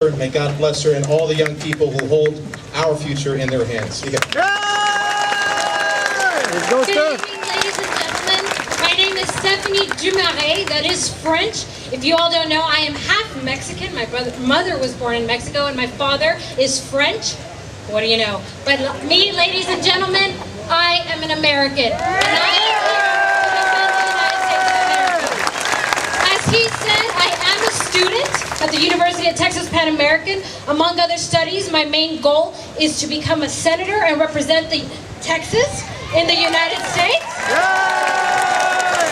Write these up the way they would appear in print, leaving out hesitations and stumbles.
May God bless her and all the young people who hold our future in their hands. Good evening, ladies and gentlemen. My name is Stephanie Dumareille. That is French. If you all don't know, I am half Mexican. My mother was born in Mexico, and my father is French. What do you know? But me, ladies and gentlemen, I am an American. And I am here to defend the United States of America. As he said, I am a student at the University of Texas Pan American. Among other studies, my main goal is to become a senator and represent Texas in the United States.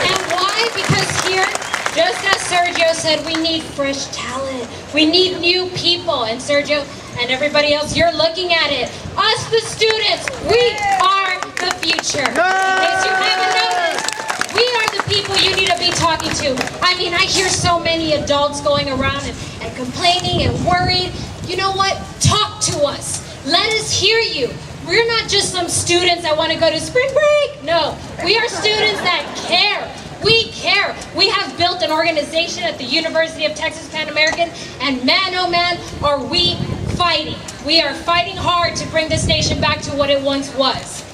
And why? Because here, just as Sergio said, we need fresh talent. We need new people. And Sergio and everybody else, you're looking at it. Us, the students, we are the future. In case you haven't noticed, we are the people you need to be talking to. I mean, I hear so many adults going around and complaining and worried. You know what? Talk to us. Let us hear you. We're not just some students that want to go to spring break. No, we are students that care. We care. We have built an organization at the University of Texas Pan American, and man, oh man, are we fighting. We are fighting hard to bring this nation back to what it once was.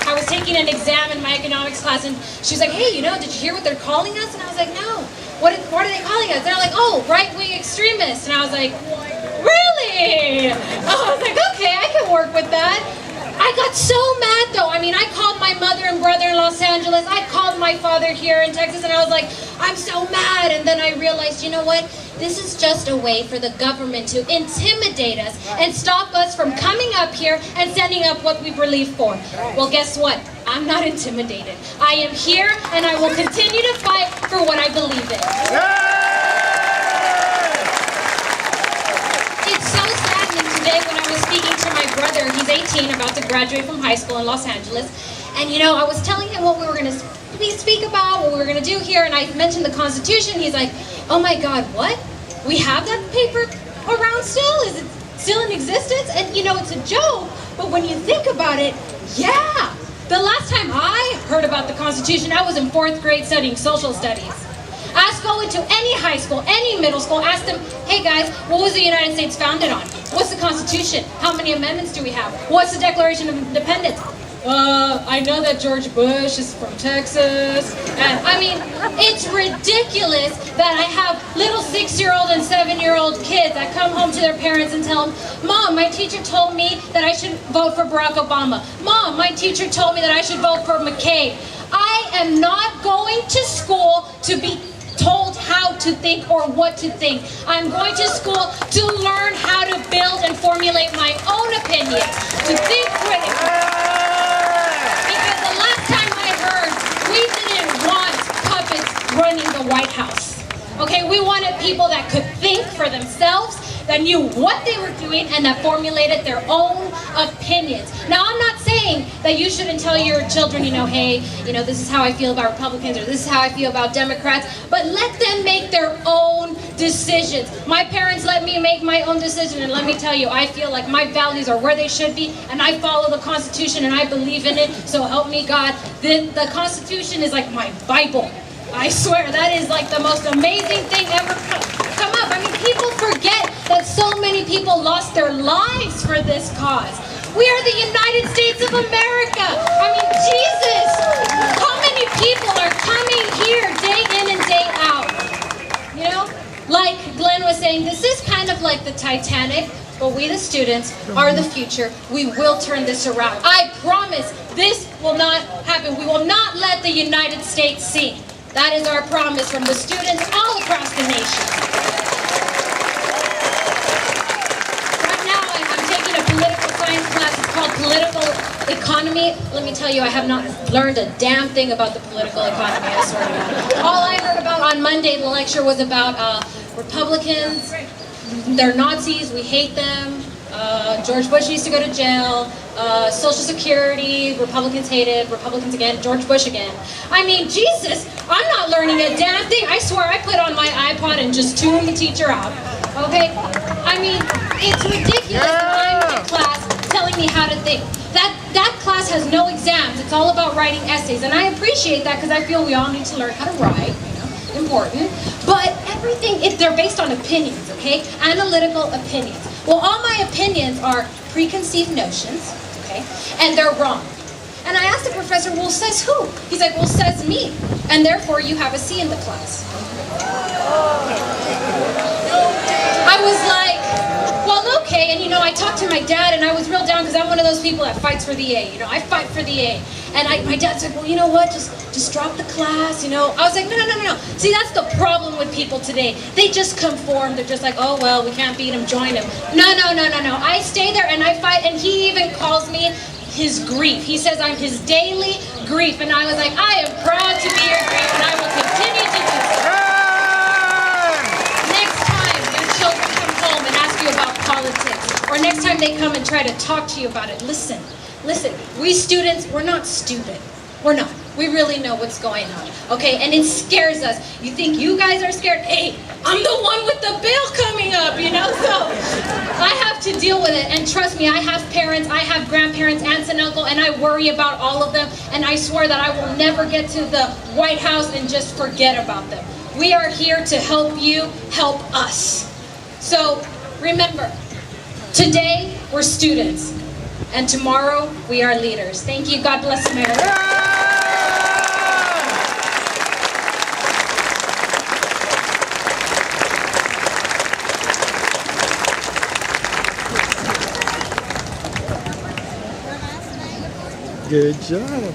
I was taking an exam in my economics class, and she was like, hey, you know, did you hear what they're calling us? And I was like, no. What are they calling us? They're like, oh, right-wing extremists. And I was like, really? Oh, I was like, okay, I can work with that. I got so mad, though. I mean, I called my mother and brother in Los Angeles. I called my father here in Texas, and I was like, I'm so mad. And then I realized, you know what? This is just a way for the government to intimidate us and stop us from coming up here and standing up what we believe for. Well, guess what? I'm not intimidated. I am here, and I will continue to fight for what I believe in. It's so saddening today when I was speaking to my brother. He's 18, about to graduate from high school in Los Angeles. And, you know, I was telling him what we were going to speak about, what we were going to do here, and I mentioned the Constitution. He's like, oh my God, what? We have that paper around still? Is it still in existence? And you know, it's a joke, but when you think about it, yeah. The last time I heard about the Constitution, I was in 4th grade studying social studies. Ask, go into any high school, any middle school, ask them, hey guys, what was the United States founded on? What's the Constitution? How many amendments do we have? What's the Declaration of Independence? I know that George Bush is from Texas, and I mean, it's ridiculous that I have little 6-year-old and 7-year-old kids that come home to their parents and tell them, Mom, my teacher told me that I should vote for Barack Obama. Mom, my teacher told me that I should vote for McCain. I am not going to school to be told how to think or what to think. I'm going to school to learn how to build and formulate my own opinions, to think critically. We didn't want puppets running the White House. Okay, we wanted people that could think for themselves, that knew what they were doing, and that formulated their own opinions. Now, I'm not saying that you shouldn't tell your children, you know, hey, you know, this is how I feel about Republicans, or this is how I feel about Democrats, but let them make their own decisions. My parents let me make my own decision, and let me tell you, I feel like my values are where they should be, and I follow the Constitution, and I believe in it, so help me God. The Constitution is like my Bible. I swear, that is like the most amazing thing ever come up. I mean, people forget that so many people lost their lives for this cause. We are the United States of America. I mean, Jesus, how many people are coming here day in and day out? You know, like Glenn was saying, this is kind of like the Titanic, but we, the students, are the future. We will turn this around. I promise this will not happen. We will not let the United States sink. That is our promise from the students all across the nation. Right now, I'm taking a political science class. It's called Political Economy. Let me tell you, I have not learned a damn thing about the political economy, I swear to God. All I heard about on Monday, the lecture was about Republicans. They're Nazis, we hate them. George Bush used to go to jail. Social Security, Republicans hated, Republicans again, George Bush again. I mean, Jesus, I'm not learning a damn thing. I swear I put on my iPod and just tuned the teacher out. Okay? I mean, it's ridiculous that I'm in class telling me how to think. That class has no exams. It's all about writing essays. And I appreciate that because I feel we all need to learn how to write, important. But everything, they're based on opinions, okay? Analytical opinions. Well, all my opinions are preconceived notions, okay? And they're wrong. And I asked the professor, well, says who? He's like, well, says me. And therefore, you have a C in the class. I was like, well, okay. And I talked to my dad, and I was real down because I'm one of those people that fights for the A. I fight for the A. And my dad's like, well, you know what? Just drop the class. I was like, no. See, that's the problem with people today. They just conform. They're just like, oh well, we can't beat him. Join him. No. I stay there and I fight. And he even calls me his grief. He says I'm his daily grief. And I was like, I am proud to be your grief, and I will continue to do so. Next time your children come home and ask you about politics, or next time they come and try to talk to you about it, listen, we students, we're not stupid. We're not. We really know what's going on, okay? And it scares us. You think you guys are scared? Hey, I'm the one with the bill coming up, So I have to deal with it. And trust me, I have parents, I have grandparents, aunts and uncles, and I worry about all of them. And I swear that I will never get to the White House and just forget about them. We are here to help you, help us. So remember, today we're students. And tomorrow, we are leaders. Thank you. God bless America. Good job.